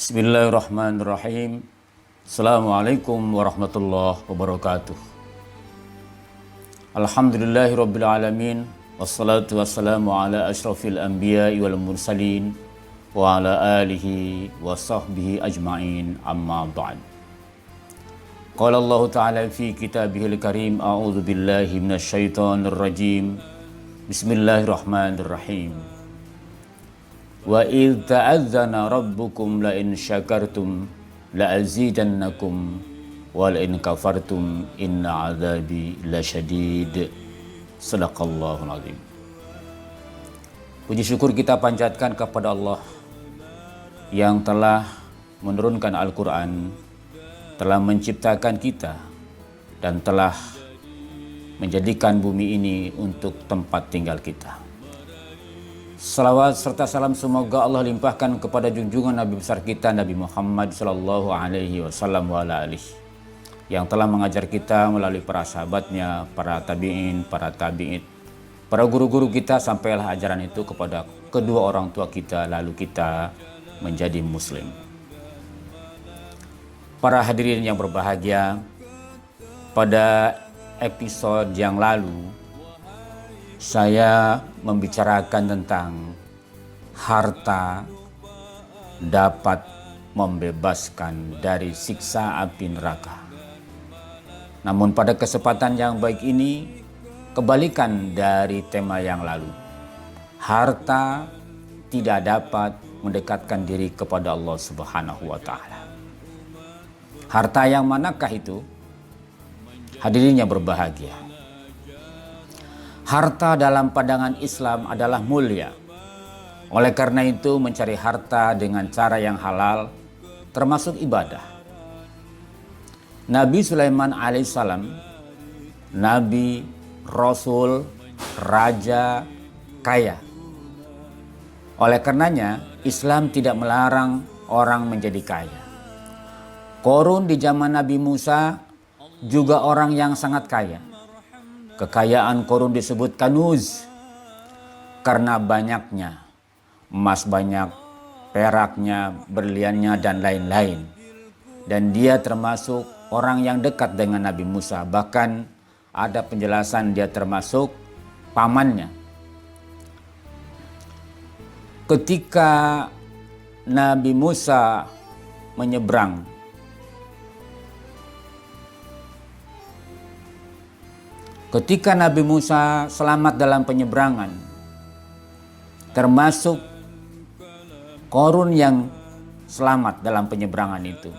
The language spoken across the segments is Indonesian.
Bismillahirrahmanirrahim. Assalamualaikum warahmatullahi wabarakatuh. Alhamdulillahirabbil alamin. Wassalatu wassalamu ala asyrafil anbiya'i wal mursalin wa ala alihi wa sahbihi ajma'in, amma ba'd. Qala Allah Ta'ala fi kitabihil karim, a'udzu billahi minasyaitonir rajim. Bismillahirrahmanirrahim. Wa idh ta'adzana rabbukum la in syakartum la azidannakum wa la in kafartum inna azabi lasyadid. Sadaqallahul azim. Puji syukur kita panjatkan kepada Allah yang telah menurunkan Al-Quran, telah menciptakan kita, dan telah menjadikan bumi ini untuk tempat tinggal kita. Salawat serta salam semoga Allah limpahkan kepada junjungan Nabi besar kita Nabi Muhammad sallallahu alaihi wasallam wa ala alihi, yang telah mengajar kita melalui para sahabatnya, para tabi'in, para tabi'id, para guru-guru kita, sampailah ajaran itu kepada kedua orang tua kita, lalu kita menjadi muslim. Para hadirin yang berbahagia, pada episode yang lalu saya membicarakan tentang harta dapat membebaskan dari siksa api neraka. Namun pada kesempatan yang baik ini, kebalikan dari tema yang lalu. Harta tidak dapat mendekatkan diri kepada Allah Subhanahu wa Ta'ala. Harta yang manakah itu? Hadirin yang berbahagia, harta dalam pandangan Islam adalah mulia. Oleh karena itu mencari harta dengan cara yang halal termasuk ibadah. Nabi Sulaiman alaihissalam, Nabi, Rasul, Raja, kaya. Oleh karenanya Islam tidak melarang orang menjadi kaya. Qarun di zaman Nabi Musa juga orang yang sangat kaya. Kekayaan Qarun disebut kanuz karena banyaknya emas, banyak peraknya, berliannya, dan lain-lain. Dan dia termasuk orang yang dekat dengan Nabi Musa. Bahkan ada penjelasan dia termasuk pamannya. Ketika Nabi Musa menyeberang, ketika Nabi Musa selamat dalam penyeberangan, termasuk Qarun yang selamat dalam penyeberangan itu.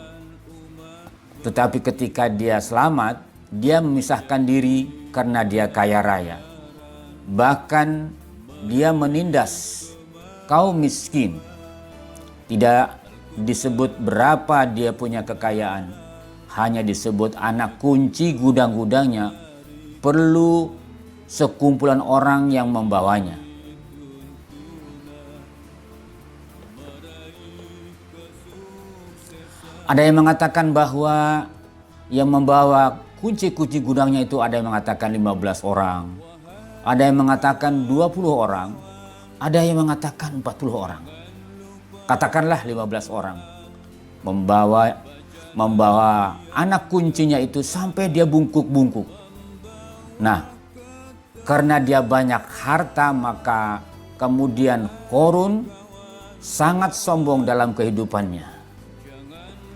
Tetapi ketika dia selamat, dia memisahkan diri karena dia kaya raya. Bahkan dia menindas kaum miskin. Tidak disebut berapa dia punya kekayaan, hanya disebut anak kunci gudang-gudangnya perlu sekumpulan orang yang membawanya. Ada yang mengatakan bahwa yang membawa kunci-kunci gudangnya itu ada yang mengatakan 15 orang, ada yang mengatakan 20 orang, ada yang mengatakan 40 orang. Katakanlah 15 orang membawa anak kuncinya itu sampai dia bungkuk-bungkuk. Nah, karena dia banyak harta, maka kemudian Qarun sangat sombong dalam kehidupannya.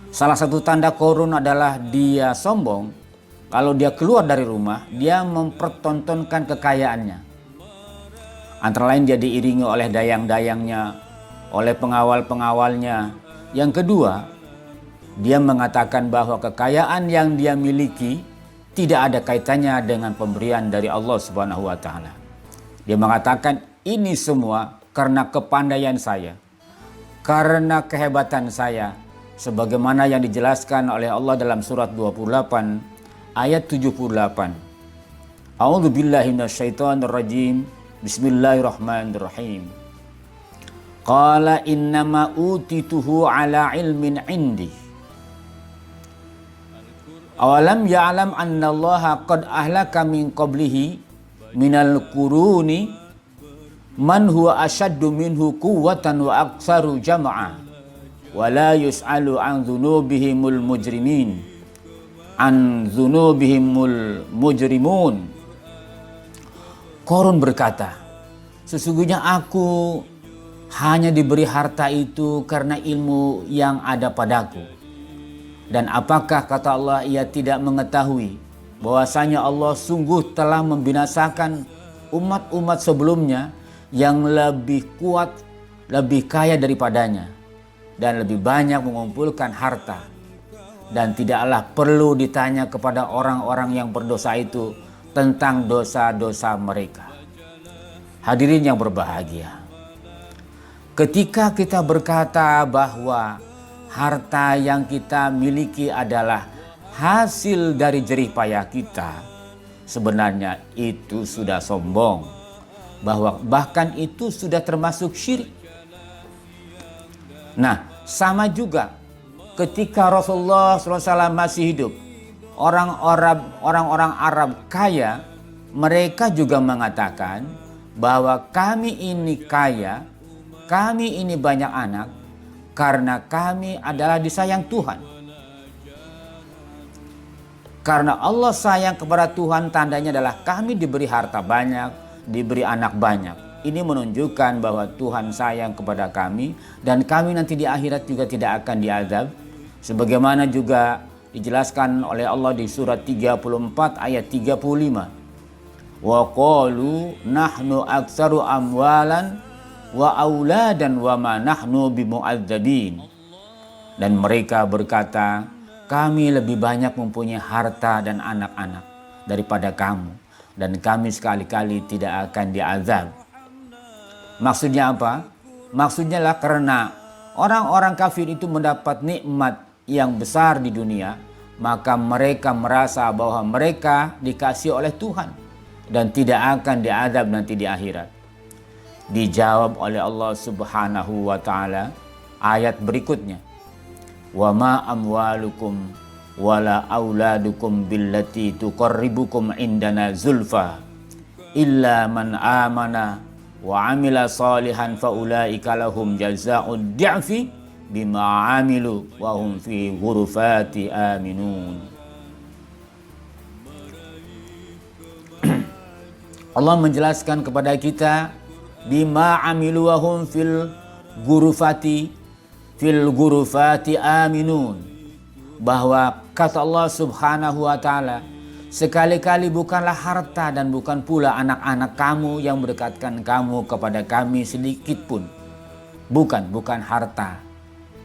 Salah satu tanda Qarun adalah dia sombong. Kalau dia keluar dari rumah, dia mempertontonkan kekayaannya. Antara lain dia diiringi oleh dayang-dayangnya, oleh pengawal-pengawalnya. Yang kedua, dia mengatakan bahwa kekayaan yang dia miliki tidak ada kaitannya dengan pemberian dari Allah Subhanahu wa Ta'ala. Dia mengatakan ini semua karena kepandaian saya, karena kehebatan saya, sebagaimana yang dijelaskan oleh Allah dalam surat 28 ayat 78. A'udzu billahi minasyaitonir rajim. Bismillahirrahmanirrahim. Qala innama utituhu ala ilmin indi. Awalam ya'lam annallaha qad ahlaka min qablihi minal quruni man huwa ashaddu minhu quwwatan wa aktsaru jam'a wa la yus'alu an dzunubihimul mujrimin an dzunubihimul mujrimun. Qarun berkata, sesungguhnya aku hanya diberi harta itu karena ilmu yang ada padaku. Dan apakah, kata Allah, ia tidak mengetahui bahwasanya Allah sungguh telah membinasakan umat-umat sebelumnya yang lebih kuat, lebih kaya daripadanya, dan lebih banyak mengumpulkan harta. Dan tidaklah perlu ditanya kepada orang-orang yang berdosa itu tentang dosa-dosa mereka. Hadirin yang berbahagia, ketika kita berkata bahwa harta yang kita miliki adalah hasil dari jerih payah kita, sebenarnya itu sudah sombong, bahwa bahkan itu sudah termasuk syirik. Nah, sama juga ketika Rasulullah SAW masih hidup, orang-orang Arab kaya, mereka juga mengatakan bahwa kami ini kaya, kami ini banyak anak, karena kami adalah disayang Tuhan. Karena Allah sayang kepada Tuhan, tandanya adalah kami diberi harta banyak, diberi anak banyak. Ini menunjukkan bahwa Tuhan sayang kepada kami, dan kami nanti di akhirat juga tidak akan diazab. Sebagaimana juga dijelaskan oleh Allah di surat 34 ayat 35. Wa qalu nahnu aktsaru amwalan wa auladan wa ma nahnu bimu'adzabin. Dan mereka berkata, kami lebih banyak mempunyai harta dan anak-anak daripada kamu, dan kami sekali-kali tidak akan diazab. Maksudnya apa? Maksudnya lah karena orang-orang kafir itu mendapat nikmat yang besar di dunia, maka mereka merasa bahwa mereka dikasih oleh Tuhan dan tidak akan diazab nanti di akhirat. Dijawab oleh Allah Subhanahu wa taala ayat berikutnya. Wa ma amwalukum wala auladukum billati tuqarribukum indana zulfa illa man amana wa amila salihan faulaika lahum jazaa'ud di'fi bima amilu wa hum fi ghurufati aminun. Allah menjelaskan kepada kita bima amilu wa hum fil ghurufati aminun, bahwa kata Allah Subhanahu wa taala, sekali-kali bukanlah harta dan bukan pula anak-anak kamu yang mendekatkan kamu kepada kami sedikit pun. Bukan harta,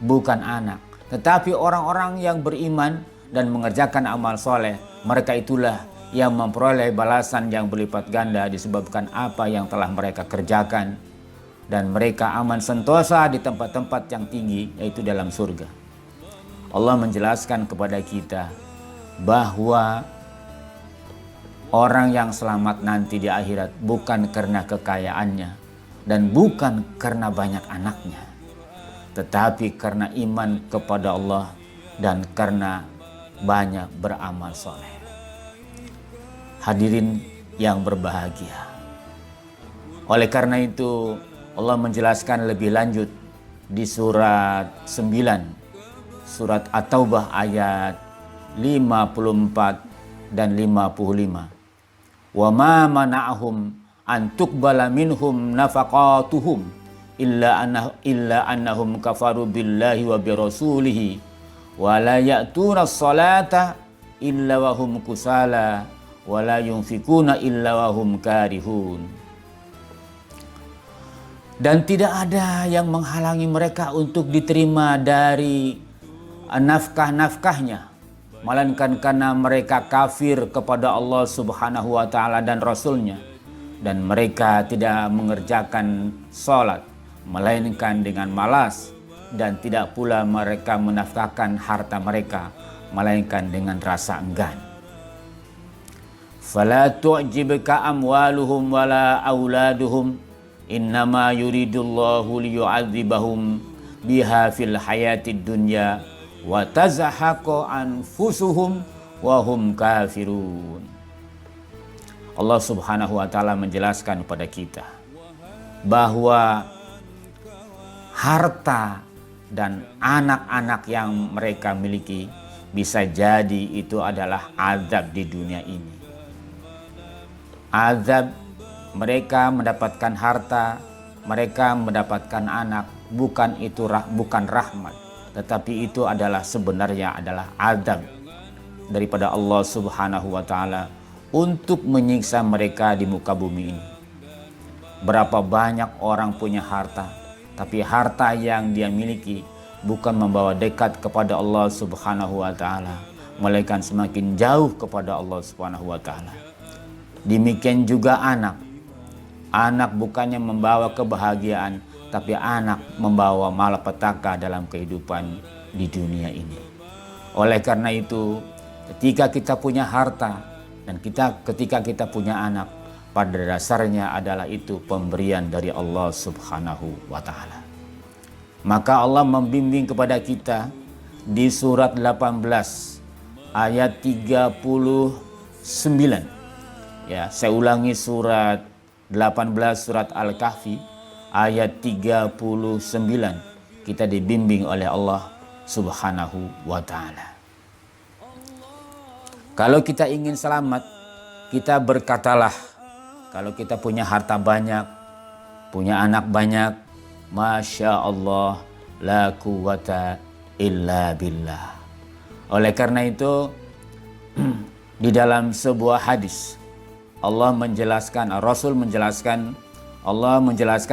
bukan anak, tetapi orang-orang yang beriman dan mengerjakan amal soleh, mereka itulah yang memperoleh balasan yang berlipat ganda disebabkan apa yang telah mereka kerjakan, dan mereka aman sentosa di tempat-tempat yang tinggi, yaitu dalam surga. Allah menjelaskan kepada kita bahwa orang yang selamat nanti di akhirat bukan karena kekayaannya dan bukan karena banyak anaknya, tetapi karena iman kepada Allah dan karena banyak beramal soleh. Hadirin yang berbahagia, oleh karena itu Allah menjelaskan lebih lanjut di surat 9, surat At-Taubah ayat 54 dan 55. Wa ma mana'ahum an tuqbala minhum nafaqatuhum illa annahum kafaru billahi wa birasulihi wa la ya'tuna as-salata illa wa hum kusala wa la yunfikuna illa wa hum karihun. Dan tidak ada yang menghalangi mereka untuk diterima dari nafkah-nafkahnya, melainkan karena mereka kafir kepada Allah Subhanahu wa taala dan Rasulnya, dan mereka tidak mengerjakan sholat melainkan dengan malas, dan tidak pula mereka menafkahkan harta mereka melainkan dengan rasa enggan. Fala tu'jibka amwaluhum wala auladuhum innama yuridullahu liyu'adzibahum biha fil hayatid dunya wa tazahaqu anfusuhum wa hum kafirun. Allah Subhanahu wa taala menjelaskan kepada kita bahwa harta dan anak-anak yang mereka miliki, bisa jadi itu adalah azab di dunia ini. Azab mereka mendapatkan harta, mereka mendapatkan anak, bukan rahmat, tetapi itu adalah sebenarnya adalah azab daripada Allah Subhanahu wa taala untuk menyiksa mereka di muka bumi ini. Berapa banyak orang punya harta, tapi harta yang dia miliki bukan membawa dekat kepada Allah Subhanahu wa taala, melainkan semakin jauh kepada Allah Subhanahu wa taala. Demikian juga anak. Anak bukannya membawa kebahagiaan, tapi anak membawa malapetaka dalam kehidupan di dunia ini. Oleh karena itu, ketika kita punya harta dan ketika kita punya anak, pada dasarnya adalah itu pemberian dari Allah Subhanahu wa taala. Maka Allah membimbing kepada kita di surat 18 ayat 39. Ya, saya ulangi surat 18 surat Al-Kahfi ayat 39. Kita dibimbing oleh Allah Subhanahu wa taala. Kalau kita ingin selamat, kita berkatalah, kalau kita punya harta banyak, punya anak banyak, Masya Allah, la quwata illa billah. Oleh karena itu, di dalam sebuah hadis, Allah menjelaskan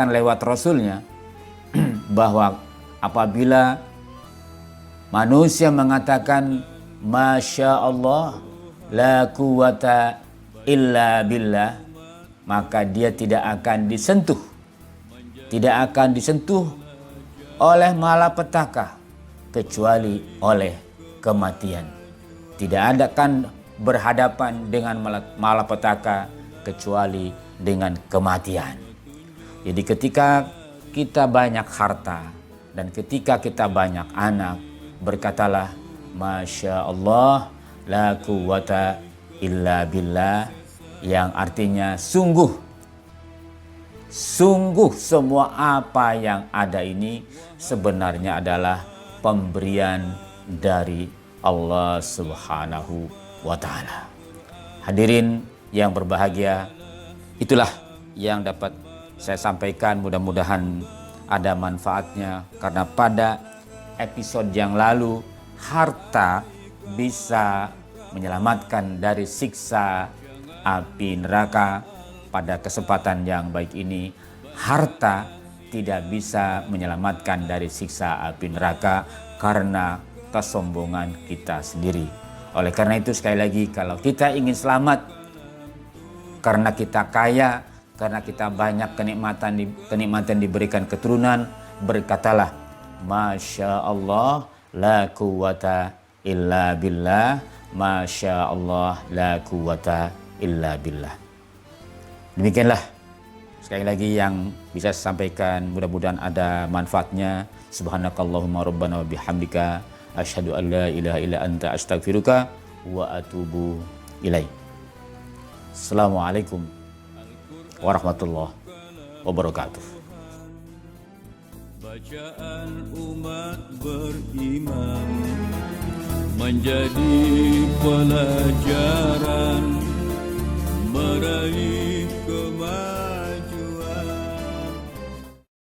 lewat Rasulnya bahwa apabila manusia mengatakan Masya Allah, la quwata illa billah, maka dia tidak akan disentuh oleh malapetaka kecuali oleh kematian. Tidak ada kan berhadapan dengan malapetaka kecuali dengan kematian. Jadi ketika kita banyak harta dan ketika kita banyak anak, berkatalah Masya Allah, la quwata illa billah, yang artinya sungguh semua apa yang ada ini sebenarnya adalah pemberian dari Allah Subhanahu wa ta'ala. Hadirin yang berbahagia, itulah yang dapat saya sampaikan, mudah-mudahan ada manfaatnya, karena pada episode yang lalu harta bisa menyelamatkan dari siksa api neraka. Pada kesempatan yang baik ini, harta tidak bisa menyelamatkan dari siksa api neraka karena kesombongan kita sendiri. Oleh karena itu, sekali lagi, kalau kita ingin selamat karena kita kaya, karena kita banyak kenikmatan diberikan keturunan, berkatalah Masya Allah, la quwata illa billah, Masya Allah, la quwata illa billah. Demikianlah sekali lagi yang bisa saya sampaikan, mudah-mudahan ada manfaatnya. Subhanakallahumma rabbana wa bihamdika, asyhadu an la ilaha illa anta, astaghfiruka wa atubu ilaik. Assalamualaikum warahmatullahi wabarakatuh. Bacaan umat beriman menjadi pelajaran meraih